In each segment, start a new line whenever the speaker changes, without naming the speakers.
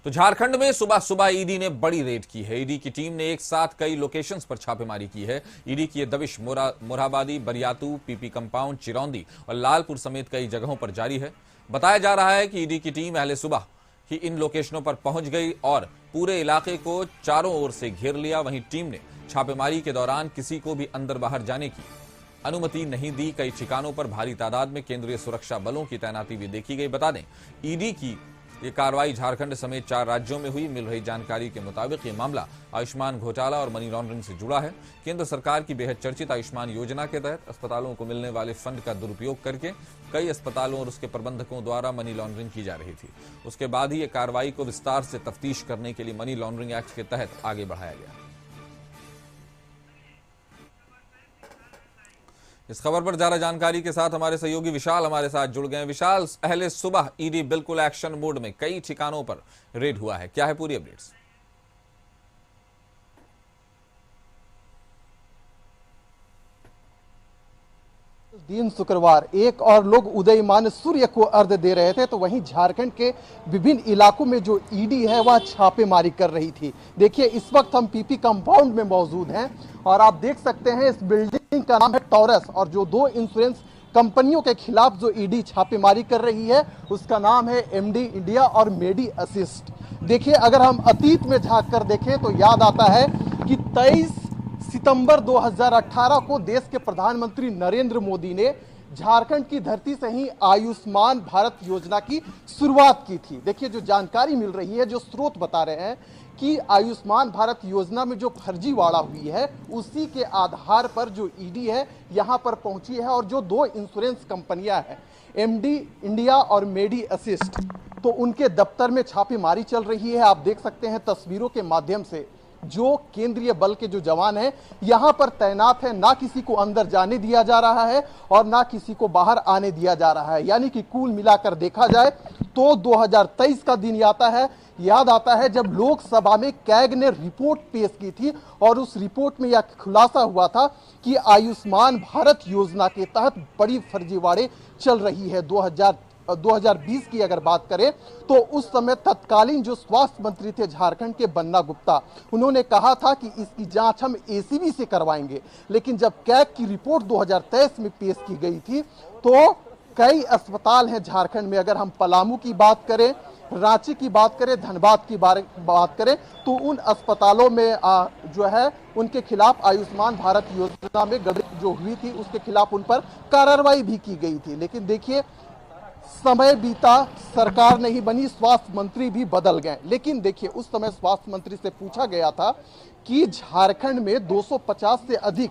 तो झारखंड में सुबह सुबह ईडी ने बड़ी रेड की है। ईडी की टीम ने एक साथ कई लोकेशंस पर छापेमारी की है। ईडी की यह दबिश मोरहाबादी, बरियातू, पीपी कंपाउंड, चिरौंदी और लालपुर समेत कई जगहों पर जारी है। बताया जा रहा है कि ईडी की टीम अहले सुबह ही इन लोकेशनों पर पहुंच गई और पूरे इलाके को चारों ओर से घेर लिया। वहीं टीम ने छापेमारी के दौरान किसी को भी अंदर बाहर जाने की अनुमति नहीं दी। कई ठिकानों पर भारी तादाद में केंद्रीय सुरक्षा बलों की तैनाती भी देखी गई। बता दें, ईडी की ये कार्रवाई झारखंड समेत 4 राज्यों में हुई। मिल रही जानकारी के मुताबिक ये मामला आयुष्मान घोटाला और मनी लॉन्ड्रिंग से जुड़ा है। केंद्र सरकार की बेहद चर्चित आयुष्मान योजना के तहत अस्पतालों को मिलने वाले फंड का दुरुपयोग करके कई अस्पतालों और उसके प्रबंधकों द्वारा मनी लॉन्ड्रिंग की जा रही थी। उसके बाद ही ये कार्रवाई को विस्तार से तफ्तीश करने के लिए मनी लॉन्ड्रिंग एक्ट के तहत आगे बढ़ाया गया। इस खबर पर ज्यादा जानकारी के साथ हमारे सहयोगी विशाल हमारे साथ जुड़ गए हैं। विशाल, पहले सुबह ईडी बिल्कुल एक्शन मोड में, कई ठिकानों पर रेड हुआ है, क्या है पूरी अपडेट्स?
दिन शुक्रवार एक और लोग उदयमान सूर्य को अर्घ्य दे रहे थे, तो वहीं झारखंड के विभिन्न इलाकों में जो ईडी है वह छापेमारी कर रही थी। देखिए, इस वक्त हम पीपी कंपाउंड में मौजूद हैं और आप देख सकते हैं इस बिल्डिंग का नाम है टॉरस और जो 2 इंश्योरेंस कंपनियों के खिलाफ जो ईडी छापेमारी कर रही है उसका नाम है एमडी इंडिया और मेडी असिस्ट। देखिए, अगर हम अतीत में झांक कर देखें तो याद आता है कि 23 सितंबर 2018 को देश के प्रधानमंत्री नरेंद्र मोदी ने झारखंड की धरती से ही आयुष्मान भारत योजना की शुरुआत की थी। देखिए, जो जानकारी मिल रही है, जो स्रोत बता रहे हैं कि आयुष्मान भारत योजना में जो फर्जीवाड़ा हुई है उसी के आधार पर जो ईडी है यहां पर पहुंची है और जो 2 इंश्योरेंस कंपनियां हैं एमडी इंडिया और मेडी असिस्ट, तो उनके दफ्तर में छापेमारी चल रही है। आप देख सकते हैं तस्वीरों के माध्यम से जो केंद्रीय बल के जो जवान हैं यहां पर तैनात है, ना किसी को अंदर जाने दिया जा रहा है और ना किसी को बाहर आने दिया जा रहा है। यानी कि कुल मिलाकर देखा जाए तो 2023 का दिन याद आता है जब लोकसभा में कैग ने रिपोर्ट पेश की थी और उस रिपोर्ट में यह खुलासा हुआ था कि आयुष्मान भारत योजना के तहत बड़ी फर्जीवाड़े चल रही है। 2020 की अगर बात करें तो उस समय तत्कालीन जो स्वास्थ्य मंत्री थे झारखंड के बन्ना गुप्ता, उन्होंने कहा था कि इसकी जांच हम एसीबी से करवाएंगे। लेकिन जब कैग की रिपोर्ट 2023 में पेश की गई थी तो कई अस्पताल हैं झारखंड में, अगर हम पलामू की बात करें, रांची की बात करें, धनबाद की बात करें, तो उन अस्पतालों में जो है उनके खिलाफ आयुष्मान भारत योजना में गड़बड़ी जो हुई थी उसके खिलाफ उन पर कार्रवाई भी की गई थी। लेकिन देखिए, समय बीता, सरकार नहीं बनी, स्वास्थ्य मंत्री भी बदल गए। लेकिन देखिए, उस समय स्वास्थ्य मंत्री से पूछा गया था कि झारखंड में 250 से अधिक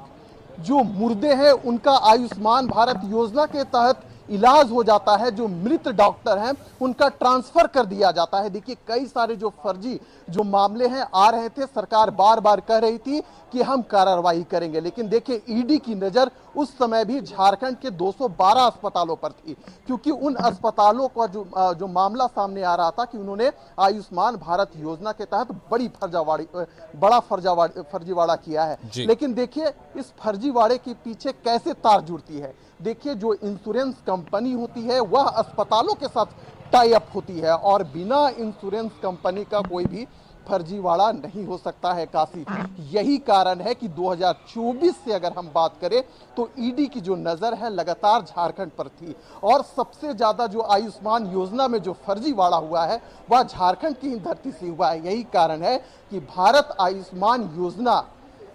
जो मुर्दे हैं उनका आयुष्मान भारत योजना के तहत इलाज हो जाता है, जो मृत डॉक्टर हैं उनका ट्रांसफर कर दिया जाता है। देखिए, कई सारे जो फर्जी जो मामले हैं आ रहे थे, सरकार बार बार कह रही थी कि हम कार्रवाई करेंगे। लेकिन देखिए, ईडी की नजर उस समय भी झारखंड के 212 अस्पतालों पर थी, क्योंकि उन अस्पतालों का जो मामला सामने आ रहा था कि उन्होंने आयुष्मान भारत योजना के तहत बड़ा फर्जीवाड़ा किया है। लेकिन देखिए, इस फर्जीवाड़े के पीछे कैसे तार जुड़ती है। देखिए, जो इंश्योरेंस कंपनी होती है वह अस्पतालों के साथ टाई अप होती है और बिना इंश्योरेंस कंपनी का कोई भी फर्जीवाड़ा नहीं हो सकता है काशी। यही कारण है कि 2024 से अगर हम बात करें तो ईडी की जो नजर है लगातार झारखंड पर थी और सबसे ज्यादा जो आयुष्मान योजना में जो फर्जीवाड़ा हुआ है वह झारखंड की ही धरती से हुआ है। यही कारण है कि भारत आयुष्मान योजना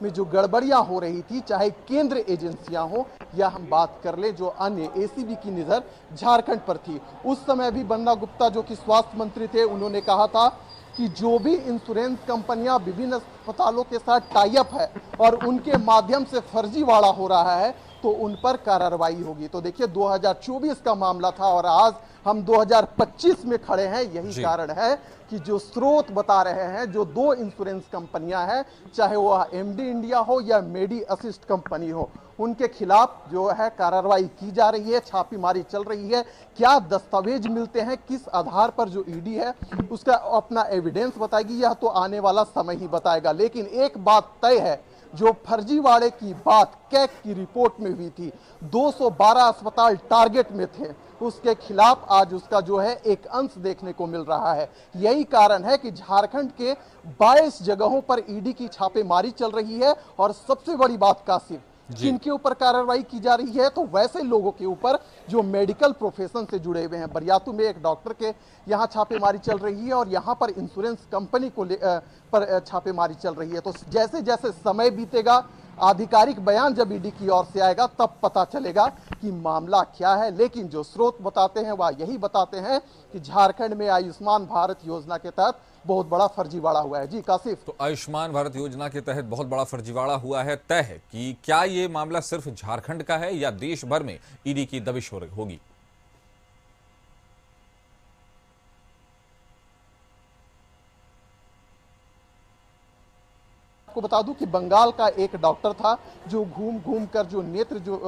में जो गड़बड़ियां हो रही थी, चाहे केंद्र एजेंसियां हो या हम बात कर ले जो अन्य एसीबी की नजर झारखंड पर थी। उस समय भी बन्ना गुप्ता जो कि स्वास्थ्य मंत्री थे, उन्होंने कहा था कि जो भी इंश्योरेंस कंपनियां विभिन्न अस्पतालों के साथ टाई अप है और उनके माध्यम से फर्जीवाड़ा हो रहा है तो उन पर कार्रवाई होगी। तो देखिए, 2024 का मामला था और आज हम 2025 में खड़े हैं। यही कारण है कि जो स्रोत बता रहे हैं, जो 2 इंश्योरेंस कंपनियां हैं, चाहे वह एमडी इंडिया हो या मेडी असिस्ट कंपनी हो, उनके खिलाफ जो है कार्रवाई की जा रही है, छापेमारी चल रही है। क्या दस्तावेज मिलते हैं, किस आधार पर जो ईडी है उसका अपना एविडेंस बताएगी, यह तो आने वाला समय ही बताएगा। लेकिन एक बात तय है, जो फर्जीवाड़े की बात कैग की रिपोर्ट में हुई थी, 212 अस्पताल टारगेट में थे, उसके खिलाफ आज उसका जो है एक अंश देखने को मिल रहा है। यही कारण है कि झारखंड के 22 जगहों पर ईडी की छापेमारी चल रही है। और सबसे बड़ी बात कासिम, जिनके ऊपर कार्रवाई की जा रही है तो वैसे लोगों के ऊपर जो मेडिकल प्रोफेशन से जुड़े हुए हैं। बरियातू में एक डॉक्टर के यहाँ छापेमारी चल रही है और यहाँ पर इंश्योरेंस कंपनी को पर छापेमारी चल रही है। तो जैसे जैसे समय बीतेगा, आधिकारिक बयान जब ईडी की ओर से आएगा तब पता चलेगा कि मामला क्या है। लेकिन जो स्रोत बताते हैं वह यही बताते हैं कि झारखंड में आयुष्मान भारत योजना के तहत बहुत बड़ा फर्जीवाड़ा हुआ है। जी कासिफ।
तो आयुष्मान भारत योजना के तहत बहुत बड़ा फर्जीवाड़ा हुआ है। तय है कि क्या ये मामला सिर्फ झारखंड का है या देश भर में ईडी की दबिश होगी।
आपको बता दूं कि बंगाल का एक डॉक्टर था जो घूम घूम कर जो नेत्र जो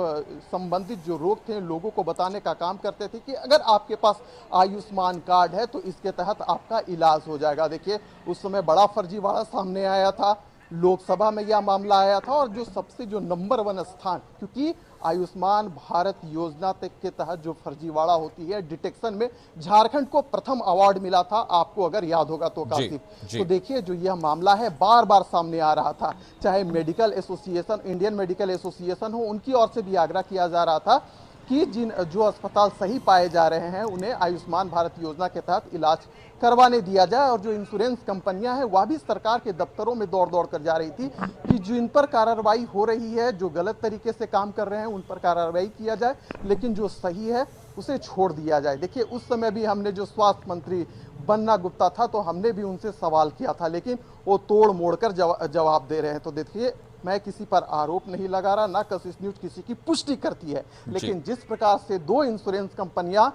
संबंधित जो रोग थे लोगों को बताने का काम करते थे कि अगर आपके पास आयुष्मान कार्ड है तो इसके तहत आपका इलाज हो जाएगा। देखिए उस समय बड़ा फर्जीवाड़ा सामने आया था, लोकसभा में यह मामला आया था और जो सबसे जो नंबर 1 स्थान, क्योंकि आयुष्मान भारत योजना के तहत जो फर्जीवाड़ा होती है डिटेक्शन में झारखंड को प्रथम अवार्ड मिला था, आपको अगर याद होगा तो कासिफ। तो देखिए जो यह मामला है बार बार सामने आ रहा था, चाहे medical association, Indian medical association हो, उनकी ओर से भी आग्रह किया जा रहा था कि जो अस्पताल सही पाए जा रहे हैं उन्हें आयुष्मान भारत योजना के तहत इलाज करवाने दिया जाए। और जो इंश्योरेंस कंपनियां हैं वह भी सरकार के दफ्तरों में दौड़ दौड़ कर जा रही थी कि जिन पर कार्रवाई हो रही है, जो गलत तरीके से काम कर रहे हैं उन पर कार्रवाई किया जाए, लेकिन जो सही है उसे छोड़ दिया जाए। देखिए उस समय भी हमने जो स्वास्थ्य मंत्री बन्ना गुप्ता था तो हमने भी उनसे सवाल किया था, लेकिन वो तोड़ मोड़ कर जवाब दे रहे हैं। तो देखिए मैं किसी पर आरोप नहीं लगा रहा, ना कशिश न्यूज किसी की पुष्टि करती है, लेकिन जिस प्रकार से 2 इंश्योरेंस कंपनियां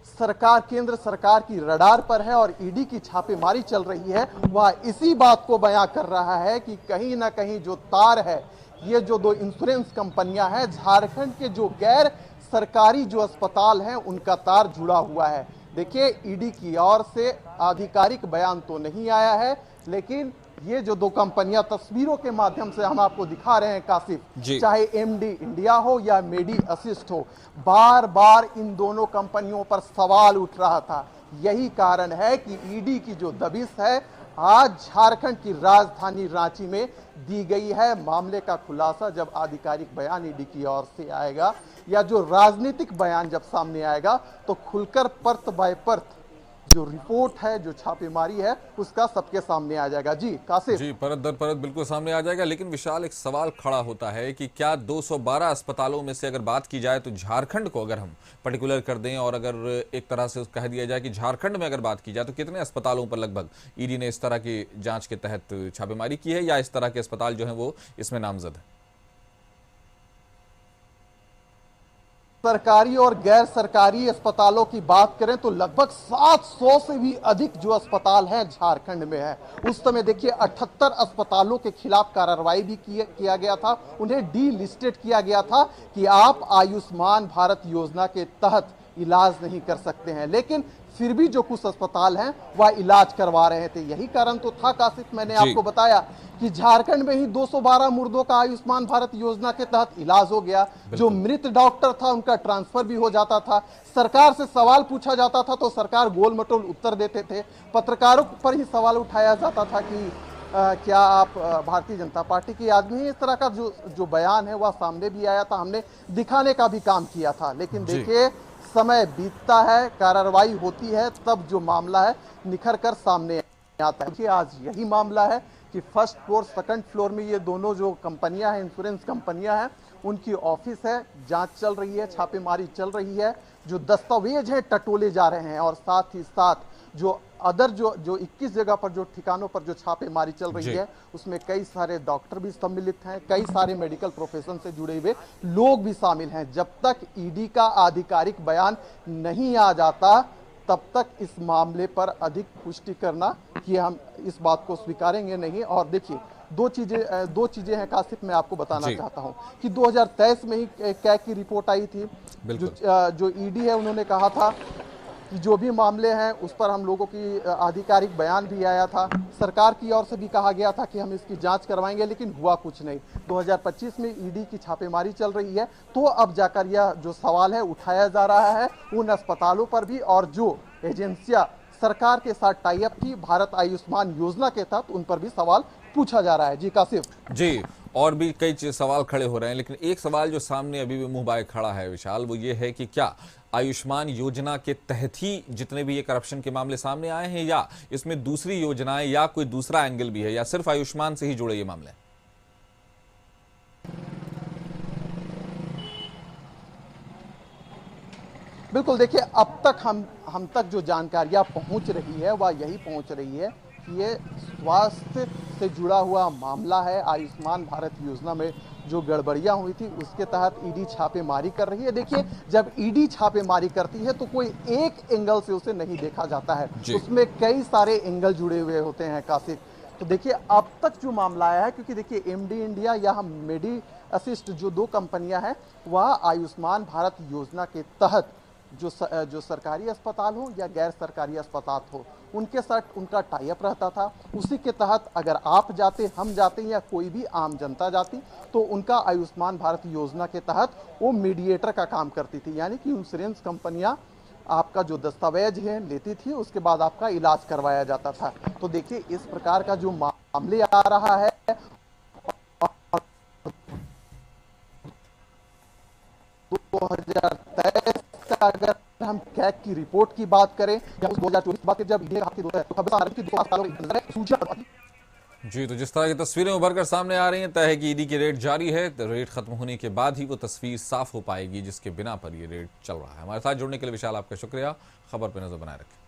सरकार, केंद्र सरकार की रडार पर है और ईडी की छापेमारी चल रही है, वह इसी बात को बयां कर रहा है कि कहीं ना कहीं जो तार है, ये जो 2 इंश्योरेंस कंपनियां हैं, झारखंड के जो गैर सरकारी जो अस्पताल हैं उनका तार जुड़ा हुआ है। देखिए ईडी की ओर से आधिकारिक बयान तो नहीं आया है, लेकिन ये जो 2 कंपनियां तस्वीरों के माध्यम से हम आपको दिखा रहे हैं कासिफ, चाहे एमडी इंडिया हो या मेडी असिस्ट हो, बार बार इन दोनों कंपनियों पर सवाल उठ रहा था। यही कारण है कि ईडी की जो दबिश है आज झारखंड की राजधानी रांची में दी गई है। मामले का खुलासा जब आधिकारिक बयान ईडी की ओर से आएगा या जो राजनीतिक बयान जब सामने आएगा तो खुलकर परत बाय परत जो रिपोर्ट है, जो छापेमारी है, उसका सबके सामने आ जाएगा। जी कासिफ।
जी परत दर परत बिल्कुल सामने आ जाएगा, लेकिन विशाल एक सवाल खड़ा होता है कि क्या 212 अस्पतालों में से अगर बात की जाए तो झारखंड को अगर हम पर्टिकुलर कर दें और अगर एक तरह से कह दिया जाए कि झारखंड में अगर बात की जाए तो कितने अस्पतालों पर लगभग ईडी ने इस तरह की जांच के तहत छापेमारी की है या इस तरह के अस्पताल जो है वो इसमें नामजद है?
सरकारी और गैर सरकारी अस्पतालों की बात करें तो लगभग 700 से भी अधिक जो अस्पताल हैं झारखंड में है। उस समय देखिए 78 अस्पतालों के खिलाफ कार्रवाई भी किया गया था, उन्हें डी लिस्टेड किया गया था कि आप आयुष्मान भारत योजना के तहत इलाज नहीं कर सकते हैं, लेकिन फिर भी जो कुछ अस्पताल हैं वह इलाज करवा रहे थे। यही कारण तो था कासिफ, मैंने आपको बताया कि झारखंड में ही 212 मुर्दों का आयुष्मान भारत योजना के तहत इलाज हो गया। जो मृत डॉक्टर था उनका ट्रांसफर भी हो जाता था, सरकार से सवाल पूछा जाता था तो सरकार गोल मटोल उत्तर देते थे, पत्रकारों पर ही सवाल उठाया जाता था कि क्या आप भारतीय जनता पार्टी के आदमी हैं। इस तरह का जो बयान है वह सामने भी आया था, हमने दिखाने का भी काम किया था। लेकिन देखिए समय बीतता है, कार्रवाई होती है, तब जो मामला है निखर कर सामने आता है। आज यही मामला है कि फर्स्ट फ्लोर सेकंड फ्लोर में ये दोनों जो कंपनियां हैं, इंश्योरेंस कंपनियां हैं, उनकी ऑफिस है, जांच चल रही है, छापेमारी चल रही है, जो दस्तावेज हैं टटोले जा रहे हैं और साथ ही साथ जो अदर जो 21 जगह पर जो ठिकानों पर जो छापेमारी चल रही है उसमें कई सारे डॉक्टर भी सम्मिलित हैं, कई सारे मेडिकल प्रोफेशन से जुड़े हुए लोग भी शामिल हैं। जब तक ईडी का आधिकारिक बयान नहीं आ जाता तब तक इस मामले पर अधिक पुष्टि करना कि हम इस बात को स्वीकारेंगे नहीं। और देखिए दो चीजें हैं कासिफ, मैं आपको बताना चाहता हूं कि 2023 में ही कैग की रिपोर्ट आई थी, जो ईडी है उन्होंने कहा था कि जो भी मामले हैं उस पर हम लोगों की आधिकारिक बयान भी आया था। सरकार की ओर से भी कहा गया था कि हम इसकी जांच करवाएंगे, लेकिन हुआ कुछ नहीं। 2025 में ईडी की छापेमारी चल रही है, तो अब जाकर यह जो सवाल है उठाया जा रहा है उन अस्पतालों पर भी, और जो एजेंसियां सरकार के साथ टाई अप थी भारत आयुष्मान योजना के तहत, उन पर भी सवाल पूछा जा रहा है। जी कासिफ।
जी, और भी कई सवाल खड़े हो रहे हैं, लेकिन एक सवाल जो सामने अभी भी मुंह बाए खड़ा है विशाल, वो ये है कि क्या आयुष्मान योजना के तहत ही जितने भी ये करप्शन के मामले सामने आए हैं, या इसमें दूसरी योजनाएं या कोई दूसरा एंगल भी है, या सिर्फ आयुष्मान से ही जुड़े ये मामले?
बिल्कुल, देखिए अब तक हम तक जो जानकारियां पहुंच रही है वह यही पहुंच रही है कि ये स्वास्थ्य से जुड़ा हुआ मामला है। आयुष्मान भारत योजना में जो गड़बड़ियां हुई थी उसके तहत ईडी छापेमारी कर रही है। देखिए, जब ईडी छापेमारी करती है तो कोई एक एंगल से उसे नहीं देखा जाता है, उसमें कई सारे एंगल जुड़े हुए होते हैं कासिफ। तो देखिए अब तक जो मामला आया है, क्योंकि देखिए एमडी इंडिया या मेडी असिस्ट जो दो कंपनियां हैं वह आयुष्मान भारत योजना के तहत जो सरकारी अस्पताल हो या गैर सरकारी अस्पताल हो उनके साथ उनका टाई अप रहता था। उसी के तहत अगर आप जाते, हम जाते या कोई भी आम जनता जाती, तो उनका आयुष्मान भारत योजना के तहत वो मीडिएटर का काम करती थी, यानी कि इंश्योरेंस कंपनियां आपका जो दस्तावेज है लेती थी, उसके बाद आपका इलाज करवाया जाता था। तो देखिए इस प्रकार का जो मामले आ रहा है, 2023 का अगर हम कैग की रिपोर्ट की बात करें या उस 2024 की बात करें, जब ईडी तो खबर आ रही थी 2 साल सूचना।
जी, तो जिस तरह की तस्वीरें उभर कर सामने आ रही हैं, तय है कि ईडी की रेड जारी है। तो रेड खत्म होने के बाद ही वो तस्वीर साफ हो पाएगी जिसके बिना पर ये रेड चल रहा है। हमारे साथ जुड़ने के लिए विशाल आपका शुक्रिया। खबर पर नजर बनाए रखें।